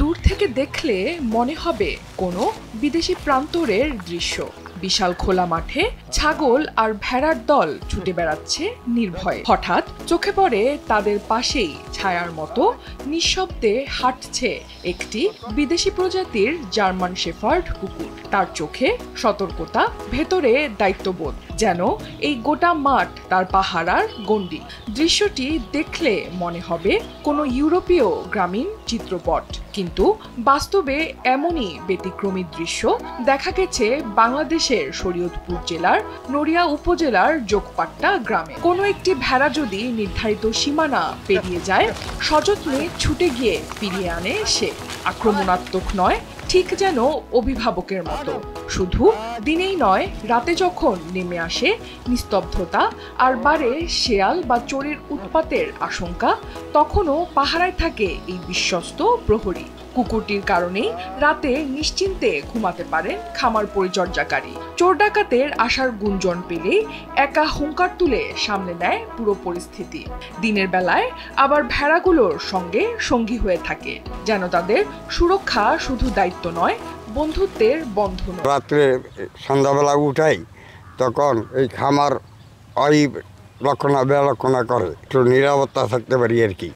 দূর থেকে দেখলে মনে হবে কোনো বিদেশি প্রান্তরের দৃশ্য। বিশাল খোলা মাঠে ছাগল আর ভেড়ার দল ছুটে বেড়াচ্ছে নির্ভয়ে। হঠাৎ চোখে পড়ে তাদের পাশেই ছায়ার মতো নিঃশব্দে হাঁটছে একটি বিদেশি প্রজাতির জার্মান শেফার্ড কুকুর। তার চোখে সতর্কতা, ভেতরে দায়িত্ববোধ, যেন এই গোটা মাঠ তার পাহারার গণ্ডি। দৃশ্যটি দেখলে মনে হবে কোনো ইউরোপীয় গ্রামীণ চিত্রপট, কিন্তু বাস্তবে এমনই ব্যতিক্রমী দৃশ্য দেখা গেছে বাংলাদেশের শরীয়তপুর জেলার নড়িয়া উপজেলার যোগপাট্টা গ্রামে। কোনো একটি ভেড়া যদি নির্ধারিত সীমানা পেরিয়ে যায়, সযত্নে ছুটে গিয়ে ফিরিয়ে আনে সে। আক্রমণাত্মক নয়, ঠিক যেন অভিভাবকের মতো। শুধু দিনেই নয়, রাতে যখন নেমে আসে নিস্তব্ধতা আর বাড়ে শেয়াল বা চোরের উৎপাতের আশঙ্কা, তখনও পাহারায় থাকে এই বিশ্বস্ত প্রহরী। কুকুরটির কারণেই রাতে নিশ্চিন্তে ঘুমাতে পারেন খামার পরিচর্যাকারী। চোর ডাকাতের আসার গুঞ্জন পেলেই একা হুঙ্কার তুলে সামলে নেয় পুরো পরিস্থিতি। দিনের বেলায় আবার ভেড়াগুলোর সঙ্গে সঙ্গী হয়ে থাকে, যেন তাদের সুরক্ষা শুধু দায়িত্ব নয়, বন্ধুত্বের বন্ধন। রাত্রে সন্ধ্যাবেলা উঠাই, তখন এই খামার ওই রক্ষণা বেরক্ষণা করে, একটু নিরাপত্তা থাকতে পারি আর কি।